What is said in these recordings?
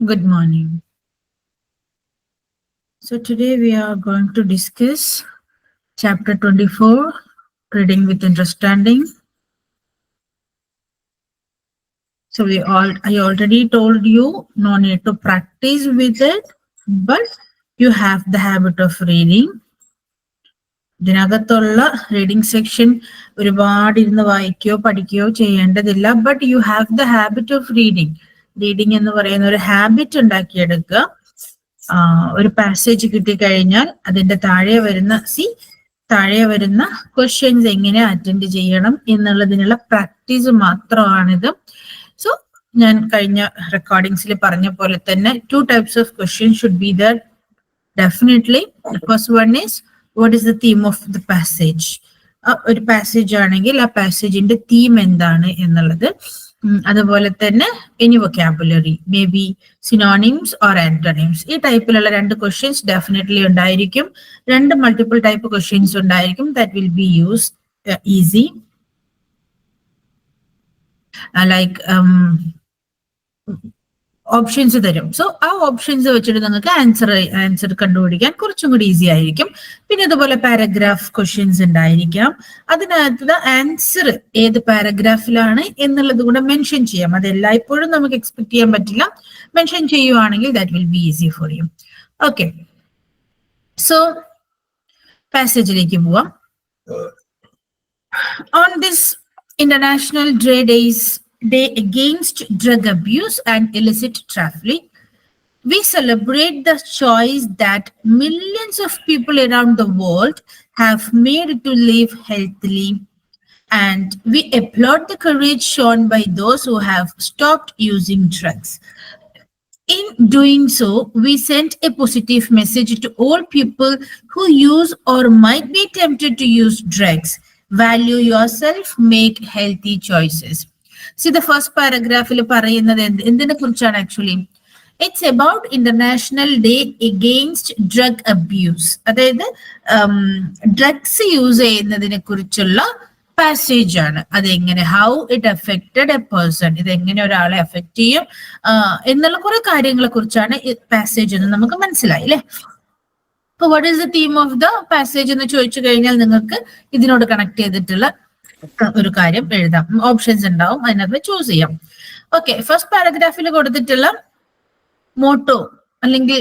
Good morning. So today we are going to discuss chapter 24, reading with understanding. So I already told you no need to practice with it, but you have the habit of reading. ഇതിനകത്തുള്ള reading section ഒരുപാട് ഇരുന്ന് വായിക്കുകയോ പഠിക്കുകയോ ചെയ്യേണ്ടതില്ല, but you have the habit of reading. Reading എന്ന് പറയുന്ന ഒരു habit ഉണ്ടാക്കിയെടുക്കുക. ഒരു പാസേജ് കിട്ടിക്കഴിഞ്ഞാൽ അതിന്റെ താഴെ വരുന്ന ക്വസ്റ്റ്യൻസ് എങ്ങനെ അറ്റൻഡ് ചെയ്യണം എന്നുള്ളതിനുള്ള പ്രാക്ടീസ് മാത്രമാണിത്. സോ ഞാൻ കഴിഞ്ഞ റെക്കോർഡിങ്സിൽ പറഞ്ഞ പോലെ തന്നെ 2 types of questions should be there definitely. The first one is, what is the theme of the passage? ഒരു പാസേജ് ആണെങ്കിൽ ആ പാസേജിന്റെ തീം എന്താണ് എന്നുള്ളത്. അതുപോലെ തന്നെ any vocabulary, may be synonyms or antonyms. ഈ ടൈപ്പിലുള്ള 2 ക്വസ്റ്റ്യൻസ് ഡെഫിനറ്റ്ലി ഉണ്ടായിരിക്കും. 2 മൾട്ടിപ്പിൾ ടൈപ്പ് ക്വസ്റ്റ്യൻസ് ഉണ്ടായിരിക്കും. That will B use easy. Like options തരും. സോ ആ ഓപ്ഷൻസ് വെച്ചിട്ട് നിങ്ങൾക്ക് ആൻസർ കണ്ടുപിടിക്കാൻ കുറച്ചും കൂടി ഈസി ആയിരിക്കും. പിന്നെ ഇതുപോലെ പാരഗ്രാഫ് ക്വസ്റ്റ്യൻസ് ഉണ്ടായിരിക്കാം. അതിനകത്ത് ആൻസർ ഏത് പാരഗ്രാഫിലാണ് എന്നുള്ളത് കൂടെ മെൻഷൻ ചെയ്യാം. അത് എല്ലായ്പ്പോഴും നമുക്ക് എക്സ്പെക്ട് ചെയ്യാൻ പറ്റില്ല. മെൻഷൻ ചെയ്യുവാണെങ്കിൽ that will be easy for you. Okay, so പാസേജിലേക്ക് പോവാം. On this International Day Against Drug Abuse and Illicit Trafficking, we celebrate the choice that millions of people around the world have made to live healthily, and we applaud the courage shown by those who have stopped using drugs. In doing so, we send a positive message to all people who use or might be tempted to use drugs. Value yourself, make healthy choices. See, the first paragraph പറയുന്നത് എന്തിനെ കുറിച്ചാണ് actually? It's about international day against drug abuse. അതായത് drugs use ചെയ്യുന്നതിനെ കുറിച്ചുള്ള passage ആണ്. അതെങ്ങനെ, how it affected A person, ഇതെങ്ങനെ ഒരാളെ അഫക്ട് ചെയ്യും എന്നുള്ള കുറെ കാര്യങ്ങളെ കുറിച്ചാണ് ഈ പാസേജ് എന്ന് നമുക്ക് മനസ്സിലായി അല്ലെ. അപ്പൊ what is the theme of the passage എന്ന് ചോദിച്ചു കഴിഞ്ഞാൽ നിങ്ങൾക്ക് ഇതിനോട് കണക്ട് ചെയ്തിട്ടുള്ള ഒരു കാര്യം എഴുതാം. ഓപ്ഷൻസ് ഉണ്ടാവും, അതിനകത്ത് ചൂസ് ചെയ്യാം. ഓക്കെ, ഫസ്റ്റ് പാരഗ്രാഫിൽ കൊടുത്തിട്ടുള്ള മോട്ടോ അല്ലെങ്കിൽ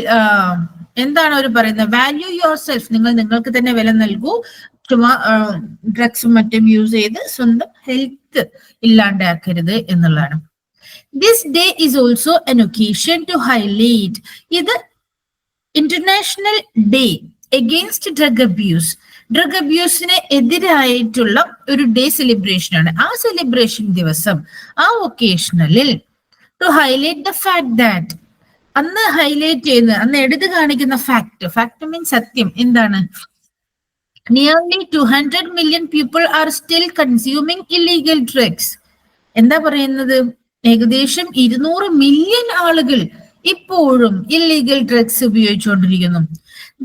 എന്താണ് അവർ പറയുന്നത്? Value your self. നിങ്ങൾക്ക് തന്നെ വില നൽകൂ. ചുമ്മാ ഡ്രഗ്സും മറ്റും യൂസ് ചെയ്ത് സ്വന്തം ഹെൽത്ത് ഇല്ലാണ്ടാക്കരുത് എന്നുള്ളതാണ്. This day is also an occasion to highlight ഇത് international day against drug abuse. Drug അബ്യൂസിന് എതിരായിട്ടുള്ള ഒരു ഡേ സെലിബ്രേഷൻ ആണ്. ആ സെലിബ്രേഷൻ ദിവസം, ആ ഒക്കേഷനിൽ to highlight the fact that, അന്ന് ഹൈലൈറ്റ് ചെയ്യുന്ന, അന്ന് എടുത്തു കാണിക്കുന്ന ഫാക്ട് മീൻസ് സത്യം. എന്താണ്? Nearly 200 million people are still consuming illegal drugs. എന്താ പറയുന്നത്? ഏകദേശം 200 മില്യൺ ആളുകൾ ഇപ്പോഴും ഇല്ലീഗൽ ഡ്രഗ്സ് ഉപയോഗിച്ചുകൊണ്ടിരിക്കുന്നു.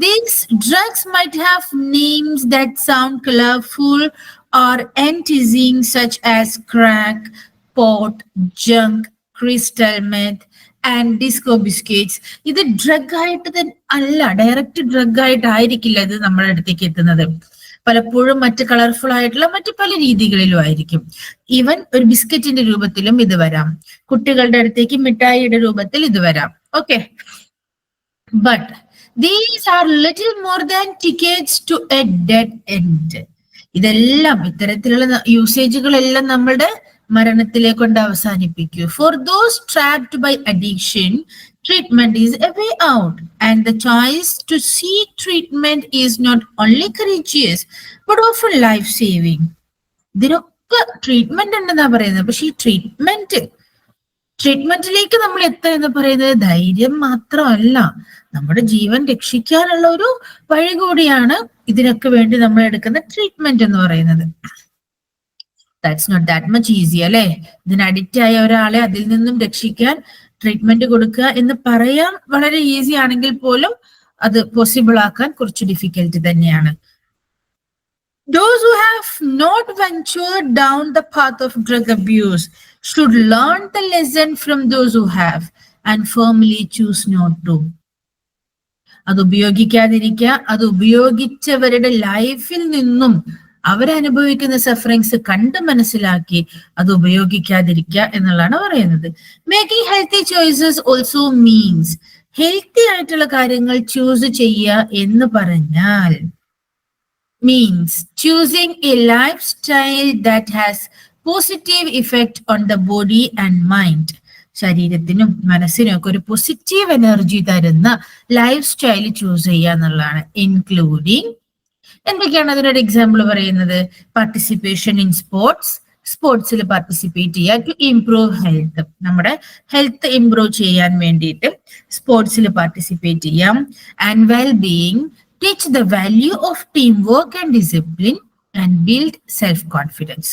These drugs might have names that sound colorful or enticing, such as crack, pot, junk, crystal meth and disco biscuits. ഇത് drug ആയിട്ട് അല്ല, direct drug ആയിട്ടായിരിക്കില്ല ഇത് നമ്മുടെ അടുത്തേക്ക് എത്തുന്നത്. പലപ്പോഴും മറ്റ് കളർഫുൾ ആയിട്ടുള്ള മറ്റു പല രീതികളിലും ആയിരിക്കും. ഈവൻ ഒരു ബിസ്ക്കറ്റിന്റെ രൂപത്തിലും ഇത് വരാം. കുട്ടികളുടെ അടുത്തേക്ക് മിഠായിയുടെ രൂപത്തിൽ ഇത് വരാം. Okay, but these are little more than tickets to a dead end. ഇതെല്ലാം, ഇത്തരത്തിലുള്ള യൂസേജുകളെല്ലാം നമ്മളുടെ മരണത്തിലെ കൊണ്ട് അവസാനിപ്പിക്കൂ. For those trapped by addiction, treatment is a way out, and the choice to seek treatment is not only courageous but often life saving. ഇതിനൊക്കെ treatment ഉണ്ടെന്നാ പറയുന്നത്. പക്ഷെ ഈ ട്രീറ്റ്മെന്റിലേക്ക് നമ്മൾ എത്തുക എന്ന് പറയുന്നത് ധൈര്യം മാത്രമല്ല, നമ്മുടെ ജീവൻ രക്ഷിക്കാനുള്ള ഒരു വഴി കൂടിയാണ് ഇതിനൊക്കെ വേണ്ടി നമ്മൾ എടുക്കുന്ന ട്രീറ്റ്മെന്റ് എന്ന് പറയുന്നത്. That's not that much easy അല്ലെ. ഇതിന് അഡിക്റ്റ് ആയ ഒരാളെ അതിൽ നിന്നും രക്ഷിക്കാൻ ട്രീറ്റ്മെന്റ് കൊടുക്കുക എന്ന് പറയാൻ വളരെ ഈസി ആണെങ്കിൽ പോലും അത് പോസിബിൾ ആക്കാൻ കുറച്ച് ഡിഫിക്കൽട്ട് തന്നെയാണ്. Those who have not ventured down the path of drug abuse should learn the lesson from those who have. and firmly choose not to. അത് ഉപയോഗിക്കാതിരിക്കുക, അത് ഉപയോഗിച്ചവരുടെ ലൈഫിൽ നിന്നും അവരനുഭവിക്കുന്ന സഫറിങ്സ് കണ്ട് മനസ്സിലാക്കി അത് ഉപയോഗിക്കാതിരിക്കുക എന്നുള്ളതാണ് പറയുന്നത്. Making healthy choices also means healthy ആയിട്ടുള്ള കാര്യങ്ങൾ ചൂസ് ചെയ്യുക എന്ന് പറഞ്ഞാൽ means choosing a lifestyle that has positive effect on the body and mind. ശരീരത്തിനും മനസ്സിനും ഒക്കെ ഒരു പോസിറ്റീവ് എനർജി തരുന്ന ലൈഫ് സ്റ്റൈൽ ചൂസ് ചെയ്യുക എന്നുള്ളതാണ്. ഇൻക്ലൂഡിങ് എന്തൊക്കെയാണ് അതിനൊരു എക്സാമ്പിൾ പറയുന്നത്? പാർട്ടിസിപ്പേഷൻ ഇൻ സ്പോർട്സിൽ പാർട്ടിസിപ്പേറ്റ് ചെയ്യുക, ടു ഇംപ്രൂവ് ഹെൽത്ത്, നമ്മുടെ ഹെൽത്ത് ഇംപ്രൂവ് ചെയ്യാൻ വേണ്ടിയിട്ട് സ്പോർട്സിൽ പാർട്ടിസിപ്പേറ്റ് ചെയ്യാം. And well being, teach the value of teamwork and discipline and build self-confidence.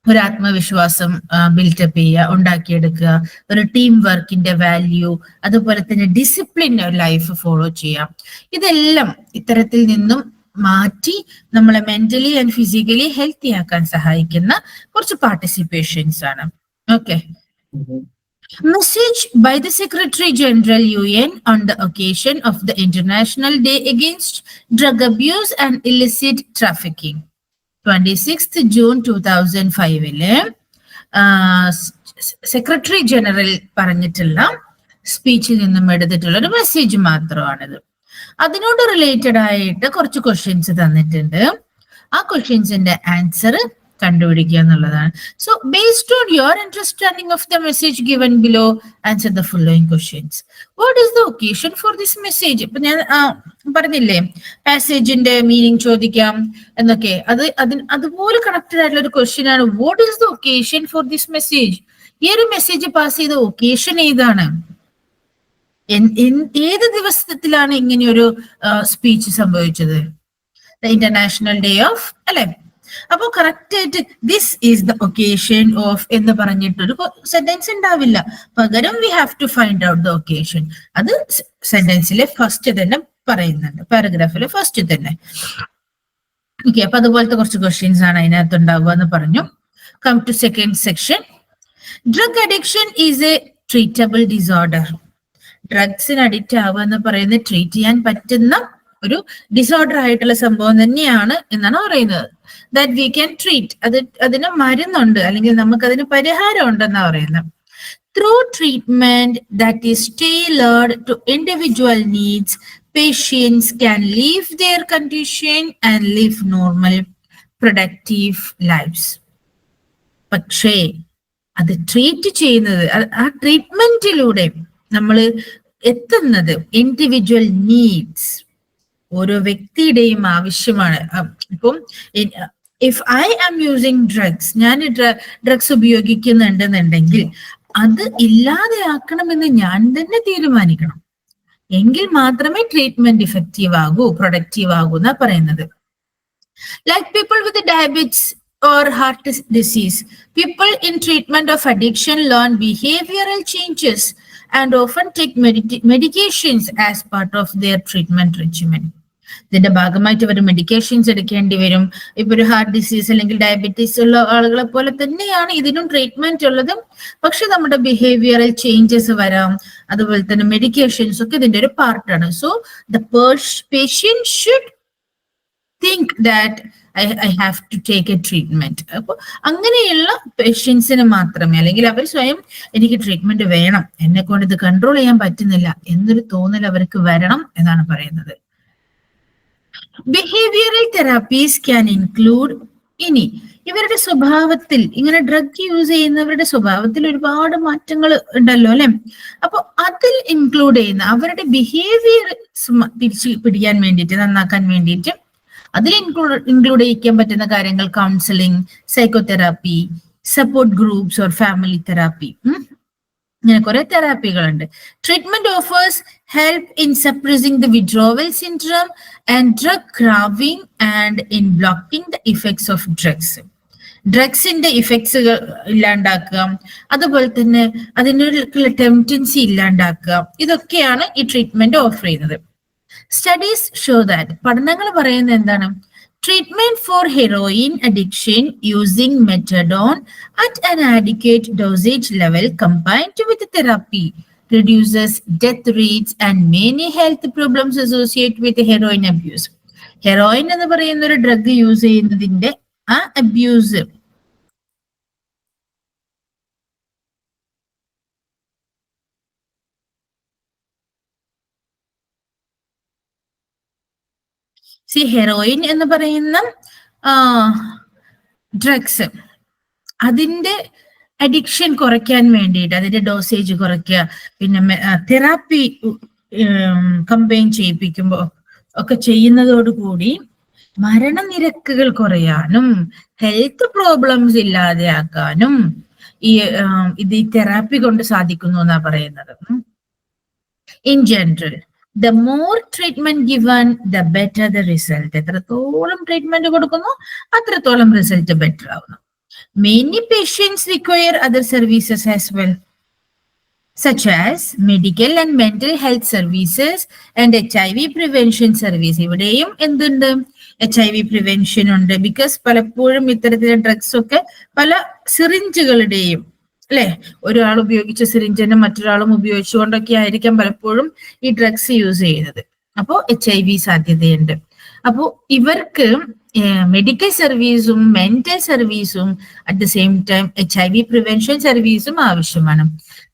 ഒരു ആത്മവിശ്വാസം ബിൽഡപ്പ് ചെയ്യുക, ഉണ്ടാക്കിയെടുക്കുക, ഒരു ടീം വർക്കിന്റെ വാല്യൂ, അതുപോലെ തന്നെ ഡിസിപ്ലിൻ ലൈഫ് ഫോളോ ചെയ്യാം. ഇതെല്ലാം ഇത്തരത്തിൽ നിന്നും മാറ്റി നമ്മളെ മെന്റലി ആൻഡ് ഫിസിക്കലി ഹെൽത്തി ആക്കാൻ സഹായിക്കുന്ന കുറച്ച് പാർട്ടിസിപ്പേഷൻസ് ആണ്. Okay. Message by the Secretary General UN on the occasion of the International Day Against Drug Abuse and Illicit Trafficking. 26th June 2005 secretary general പറഞ്ഞിട്ടുള്ള സ്പീച്ചിൽ നിന്നും എടുത്തിട്ടുള്ള ഒരു മെസ്സേജ് മാത്രമാണിത്. അതിനോട് റിലേറ്റഡ് ആയിട്ട് കുറച്ച് ക്വസ്റ്റ്യൻസ് തന്നിട്ടുണ്ട്. ആ ക്വസ്റ്റ്യൻസിന്റെ ആൻസർ കണ്ടുപിടിക്കുക എന്നുള്ളതാണ്. So based on your understanding of the message given below, answer the following questions. What is the occasion for this message? ഇപ്പൊ ഞാൻ പറഞ്ഞില്ലേ പാസേജിന്റെ മീനിങ് ചോദിക്കാം എന്നൊക്കെ, അതുപോലെ കണക്റ്റഡ് ആയിട്ടുള്ള ഒരു ക്വസ്റ്റ്യൻ ആണ്. What is the occasion for this message? ഈ ഒരു മെസ്സേജ് പാസ് ചെയ്ത ഒക്കേഷൻ ഏതാണ്? ഏത് ദിവസത്തിലാണ് ഇങ്ങനെയൊരു സ്പീച്ച് സംഭവിച്ചത്? ദ ഇന്റർനാഷണൽ ഡേ ഓഫ്, അല്ലെ? അപ്പൊ കറക്റ്റ് ആയിട്ട് this is the occasion of എന്ന് പറഞ്ഞിട്ടൊരു സെന്റൻസ് ഉണ്ടാവില്ല. പകരം we have to find out the occasion. അത് സെന്റൻസിലെ ഫസ്റ്റ് തന്നെ പറയുന്നുണ്ട്, പാരഗ്രാഫിലെ ഫസ്റ്റ് തന്നെ. ഓക്കെ, അപ്പൊ അതുപോലത്തെ കുറച്ച് ക്വസ്റ്റ്യൻസ് ആണ് അതിനകത്ത് ഉണ്ടാവുക എന്ന് പറഞ്ഞു. Come to second section. Drug addiction is a treatable disorder. ഡ്രഗ്സിന് അഡിക്റ്റ് ആവുക എന്ന് പറയുന്നത് ട്രീറ്റ് ചെയ്യാൻ പറ്റുന്ന ഒരു ഡിസോർഡർ ആയിട്ടുള്ള സംഭവം തന്നെയാണ് എന്നാണ് പറയുന്നത്. ദാറ്റ് വി ക്യാൻ ട്രീറ്റ്, അതിന് മരുന്നുണ്ട്, അല്ലെങ്കിൽ നമുക്ക് അതിന് പരിഹാരം ഉണ്ടെന്നാ പറയുന്നത്. Through treatment that is tailored to individual needs, patients can leave their condition and live normal, productive lives. പക്ഷേ അത് ട്രീറ്റ് ചെയ്യുന്നത്, ആ ട്രീറ്റ്മെന്റിലൂടെ നമ്മൾ എത്തുന്നത് ഇൻഡിവിജ്വൽ നീഡ്സ്, ഓരോ വ്യക്തിയുടെയും ആവശ്യമാണ്. ഇപ്പം if I am using drugs, ഞാൻ ഡ്രഗ്സ് ഉപയോഗിക്കുന്നുണ്ടെന്നുണ്ടെങ്കിൽ അത് ഇല്ലാതെയാക്കണമെന്ന് ഞാൻ തന്നെ തീരുമാനിക്കണം. എങ്കിൽ മാത്രമേ ട്രീറ്റ്മെന്റ് ഇഫക്റ്റീവ് ആകൂ, പ്രൊഡക്റ്റീവ് ആകൂ എന്നാ പറയുന്നത്. Like people with diabetes or heart disease, people in treatment of addiction learn behavioral changes and often take medications as part of their treatment regimen. ഇതിന്റെ ഭാഗമായിട്ട് അവർ മെഡിക്കേഷൻസ് എടുക്കേണ്ടി വരും. ഇപ്പൊ ഒരു ഹാർട്ട് ഡിസീസ് അല്ലെങ്കിൽ ഡയബറ്റീസ് ഉള്ള ആളുകളെ പോലെ തന്നെയാണ് ഇതിനും ട്രീറ്റ്മെന്റ് ഉള്ളത്. പക്ഷെ നമ്മുടെ ബിഹേവിയറൽ ചേഞ്ചസ് വരാം, അതുപോലെ തന്നെ മെഡിക്കേഷൻസ് ഒക്കെ ഇതിന്റെ ഒരു പാർട്ടാണ്. So the patient should think that I have to take a treatment. അപ്പൊ അങ്ങനെയുള്ള പേഷ്യൻസിന് മാത്രമേ, അല്ലെങ്കിൽ അവർ സ്വയം എനിക്ക് ട്രീറ്റ്മെന്റ് വേണം, എന്നെ കൊണ്ട് ഇത് കൺട്രോൾ ചെയ്യാൻ പറ്റുന്നില്ല എന്നൊരു തോന്നൽ അവർക്ക് വരണം എന്നാണ് പറയുന്നത്. ബിഹേവിയറൽ തെറാപ്പീസ് ക്യാൻ ഇൻക്ലൂഡ്, ഇനി ഇവരുടെ സ്വഭാവത്തിൽ, ഇങ്ങനെ ഡ്രഗ് യൂസ് ചെയ്യുന്നവരുടെ സ്വഭാവത്തിൽ ഒരുപാട് മാറ്റങ്ങൾ ഉണ്ടല്ലോ അല്ലെ? അപ്പൊ അതിൽ ഇൻക്ലൂഡ് ചെയ്യുന്ന അവരുടെ ബിഹേവിയർ തിരിച്ചു പിടിക്കാൻ വേണ്ടിയിട്ട്, നന്നാക്കാൻ വേണ്ടിയിട്ട് അതിൽ ഇൻക്ലൂഡ് ചെയ്യിക്കാൻ പറ്റുന്ന കാര്യങ്ങൾ counselling, psychotherapy, support groups or family therapy, ഇങ്ങനെ കുറെ തെറാപ്പികളുണ്ട്. Treatment offers help in suppressing the withdrawal syndrome and drug craving and in blocking the effects of drugs. ഡ്രഗ്സിന്റെ ഇഫക്ട്സ് ഇല്ലാണ്ടാക്കുക, അതുപോലെ തന്നെ അതിനുള്ള ടെംപ്റ്റൻസി ഇല്ലാണ്ടാക്കുക, ഇതൊക്കെയാണ് ഈ ട്രീറ്റ്മെന്റ് ഓഫർ ചെയ്യുന്നത്. സ്റ്റഡീസ് ഷോ ദാറ്റ്, പഠനങ്ങൾ പറയുന്നത് എന്താണ്? Treatment for heroin addiction using methadone at an adequate dosage level combined with therapy reduces death rates and many health problems associated with heroin abuse. Heroin എന്ന് പറയുന്ന ഒരു drug use ചെയ്യുന്നതിന്റെ ആ abuse heroin എന്ന് പറയുന്ന ഡ്രഗ്സ് അതിന്റെ addiction കുറയ്ക്കാൻ വേണ്ടിയിട്ട് അതിന്റെ ഡോസേജ് കുറയ്ക്കുക, പിന്നെ തെറാപ്പി കമ്പൈൻ ചെയ്യിപ്പിക്കുമ്പോൾ ഒക്കെ ചെയ്യുന്നതോടുകൂടി മരണനിരക്കുകൾ കുറയാനും ഹെൽത്ത് പ്രോബ്ലംസ് ഇല്ലാതെയാക്കാനും ഇത് ഈ തെറാപ്പി കൊണ്ട് സാധിക്കുന്നു എന്നാ പറയുന്നത്. In general the more treatment given, the better the result. എത്രത്തോളം ട്രീറ്റ്മെന്റ് കൊടുക്കുന്നു അത്രത്തോളം റിസൾട്ട് ബെറ്റർ ആവുന്നു. Many patients require other services as well, such as medical and mental health services and HIV prevention service. ഇവിടെയും എന്തുണ്ട്? HIV prevention ഉണ്ട്. Because പലപ്പോഴും ഇത്തരത്തിലുള്ള drugs ഒക്കെ പല സിറിഞ്ചുകളുടെയും അല്ലെ, ഒരാൾ ഉപയോഗിച്ച സിറിഞ്ചിനെ മറ്റൊരാളും ഉപയോഗിച്ചുകൊണ്ടൊക്കെ ആയിരിക്കാം പലപ്പോഴും ഈ ഡ്രഗ്സ് യൂസ് ചെയ്യുന്നത്. അപ്പോൾ HIV സാധ്യതയുണ്ട്. അപ്പോൾ ഇവർക്ക് മെഡിക്കൽ സർവീസും മെന്റൽ സർവീസും at the same time HIV prevention സർവീസും ആവശ്യമാണ്.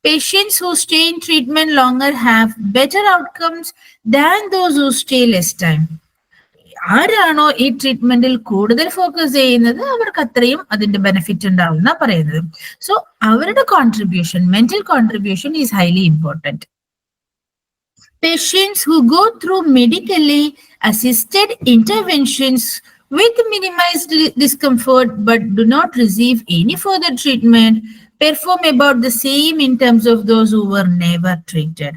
Patients who stay in treatment longer have better outcomes than those who stay less time. ആരാണോ ഈ ട്രീറ്റ്മെന്റിൽ കൂടുതൽ ഫോക്കസ് ചെയ്യുന്നത് അവർക്ക് അത്രയും അതിന്റെ ബെനിഫിറ്റ് ഉണ്ടാവും എന്നാ പറയുന്നത്. സോ അവരുടെ contribution, mental contribution is highly important. Patients who go through medically assisted interventions with minimized discomfort but do not receive any further treatment perform about the same in terms of those who were never treated.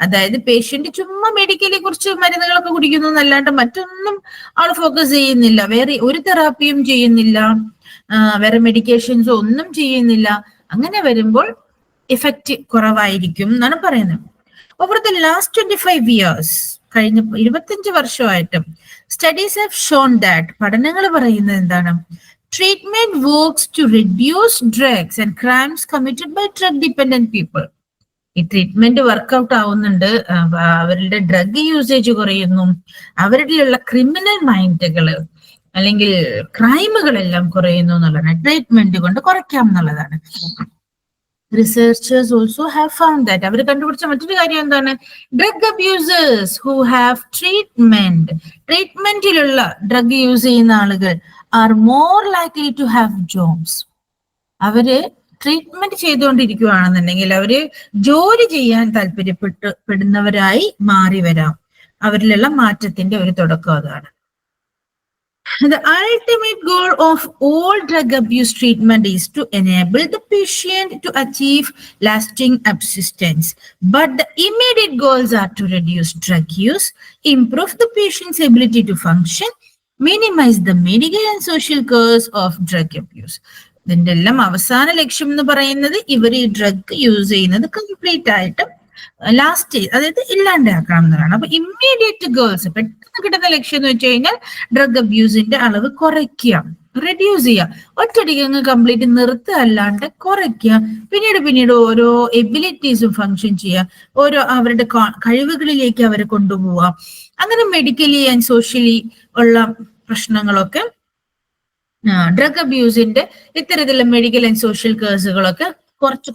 അതായത് patient ചുമ്മാ medically കുറിച്ച് മരുന്നുകളൊക്കെ കുടിക്കുന്നു എന്നല്ലാണ്ട് മറ്റൊന്നും ആൾ focus ചെയ്യുന്നില്ല, വേറെ ഒരു തെറാപ്പിയും ചെയ്യുന്നില്ല, വേറെ മെഡിക്കേഷൻസോ ഒന്നും ചെയ്യുന്നില്ല. അങ്ങനെ വരുമ്പോൾ ഇഫക്റ്റ് കുറവായിരിക്കും എന്നാണ് പറയുന്നത്. ഓവർ ദ ലാസ്റ്റ് 25 years, കഴിഞ്ഞ 25 വർഷമായിട്ട് സ്റ്റഡീസ് ഹാവ് ഷോൺ ദാറ്റ്, പഠനങ്ങൾ പറയുന്നത് എന്താണ്? Treatment works to reduce drugs and crimes committed by drug dependent people. ഈ ട്രീറ്റ്മെന്റ് വർക്ക്ഔട്ട് ആവുന്നുണ്ട്, അവരുടെ ഡ്രഗ് യൂസേജ് കുറയുന്നു, അവരുടെയുള്ള ക്രിമിനൽ മൈൻഡുകൾ അല്ലെങ്കിൽ ക്രൈമുകളെല്ലാം കുറയുന്നു എന്നുള്ളതാണ്. ട്രീറ്റ്മെന്റ് കൊണ്ട് കുറയ്ക്കാം എന്നുള്ളതാണ്. Researchers also have found that, അവർ കണ്ടുപിടിച്ച മറ്റൊരു കാര്യം എന്താണ്? ഡ്രഗ് അബ്യൂസേഴ്സ് ഹു ഹാവ് ട്രീറ്റ്മെന്റിലുള്ള ഡ്രഗ് യൂസ് ചെയ്യുന്ന ആളുകൾ are more likely to have jobs. അവര് ട്രീറ്റ്മെന്റ് ചെയ്തുകൊണ്ടിരിക്കുകയാണെന്നുണ്ടെങ്കിൽ അവര് ജോലി ചെയ്യാൻ താല്പര്യപ്പെടുന്നവരായി മാറി വരാം. അവരിലുള്ള മാറ്റത്തിന്റെ ഒരു തുടക്കം അതാണ്. The ultimate goal of all drug abuse treatment is to enable the patient to achieve lasting abstinence. But the immediate goals are to reduce drug use, improve the patient's ability to function, minimize the medical and social costs of drug abuse. ഇതിന്റെ എല്ലാം അവസാന ലക്ഷ്യം എന്ന് പറയുന്നത് ഇവർ ഈ drug use ചെയ്യുന്നത് complete ആയിട്ട് ലാസ്റ്റ്, അതായത് ഇല്ലാണ്ടാക്കണം എന്നതാണ്. അപ്പൊ ഇമ്മീഡിയറ്റ് ഗോൾസ്, പെട്ടെന്ന് കിട്ടുന്ന ലക്ഷ്യം എന്ന് വെച്ച് കഴിഞ്ഞാൽ ഡ്രഗ് അബ്യൂസിന്റെ അളവ് കുറയ്ക്കുക, റെഡ്യൂസ് ചെയ്യുക. ഒറ്റയടിക്ക് അങ്ങ് കംപ്ലീറ്റ് നിർത്തുക അല്ലാണ്ട് കുറയ്ക്കുക. പിന്നീട് ഓരോ എബിലിറ്റീസും ഫങ്ഷൻ ചെയ്യുക, ഓരോ അവരുടെ കഴിവുകളിലേക്ക് അവരെ കൊണ്ടുപോവുക. അങ്ങനെ മെഡിക്കലി ആൻഡ് സോഷ്യലി ഉള്ള പ്രശ്നങ്ങളൊക്കെ, ഡ്രഗ് അബ്യൂസിന്റെ ഇത്തരത്തിലുള്ള മെഡിക്കൽ ആൻഡ് സോഷ്യൽ കേസുകളൊക്കെ കുറച്ച്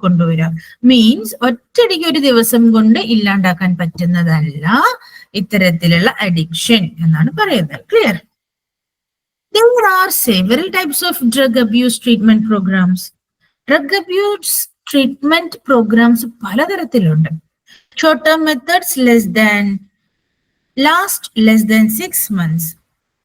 കൊണ്ടുവരിക. മീൻസ് ഒറ്റയടിക്ക് ഒരു ദിവസം കൊണ്ട് ഇല്ലാണ്ടാക്കാൻ പറ്റുന്നതല്ല ഇത്തരത്തിലുള്ള അഡിക്ഷൻ എന്നാണ് പറയുന്നത്. Clear? There are several types of drug abuse treatment programs. Drug abuse treatment programs പലതരത്തിലുണ്ട്. Short term methods last less than 6 months.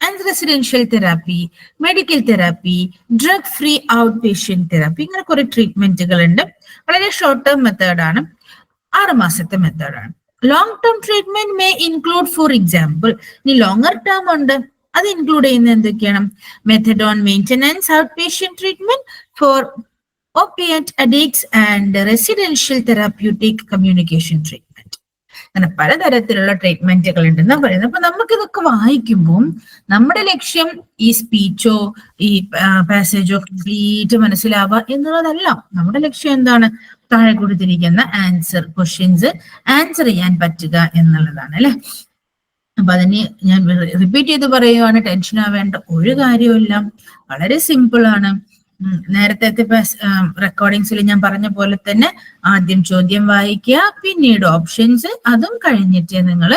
And residential therapy, medical therapy, drug-free outpatient therapy, ഇങ്ങനെ കുറെ ട്രീറ്റ്മെന്റുകൾ ഉണ്ട്. വളരെ ഷോർട്ട് ടേം മെത്തേഡാണ്, 6 മാസത്തെ മെത്തേഡാണ്. Long term treatment may include, for example, ഇനി longer term ഉണ്ട്, അത് ഇൻക്ലൂഡ് ചെയ്യുന്ന എന്തൊക്കെയാണ്? Methadone maintenance out patient treatment four opiate addicts and residential therapeutic communication treatment. അങ്ങനെ പലതരത്തിലുള്ള ട്രീറ്റ്മെന്റുകൾ ഉണ്ടെന്ന് പറയുന്നത്. അപ്പൊ നമുക്കിതൊക്കെ വായിക്കുമ്പോൾ നമ്മുടെ ലക്ഷ്യം ഈ സ്പീച്ചോ ഈ പാസേജോ കംപ്ലീറ്റ് മനസ്സിലാവുക എന്നുള്ളതല്ല. നമ്മുടെ ലക്ഷ്യം എന്താണ്? താഴെ കൊടുത്തിരിക്കുന്ന ക്വസ്റ്റ്യൻസ് ആൻസർ ചെയ്യാൻ പറ്റുക എന്നുള്ളതാണ് അല്ലെ. അപ്പൊ അതിന് ഞാൻ റിപ്പീറ്റ് ചെയ്ത് പറയുവാണ്, ടെൻഷൻ ആവേണ്ട ഒരു കാര്യമില്ല, വളരെ സിമ്പിൾ ആണ്. നേരത്തെ റെക്കോർഡിങ്സിൽ ഞാൻ പറഞ്ഞ പോലെ തന്നെ ആദ്യം ചോദ്യം വായിക്കുക, പിന്നീട് ഓപ്ഷൻസ്, അതും കഴിഞ്ഞിട്ട് നിങ്ങൾ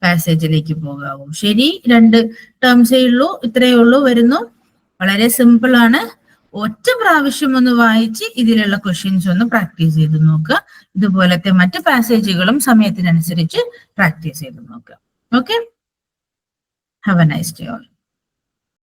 പാസേജിലേക്ക് പോകാവൂ. ശരി, 2 ടേംസേ ഉള്ളൂ, ഇത്രയേ ഉള്ളൂ വരുന്നു. വളരെ സിമ്പിൾ ആണ്. ഒറ്റ പ്രാവശ്യം ഒന്ന് വായിച്ച് ഇതിലുള്ള ക്വസ്റ്റ്യൻസ് ഒന്ന് പ്രാക്ടീസ് ചെയ്ത് നോക്കുക. ഇതുപോലത്തെ മറ്റ് പാസേജുകളും സമയത്തിനനുസരിച്ച് പ്രാക്ടീസ് ചെയ്ത് നോക്കുക. Okay, have a nice day all.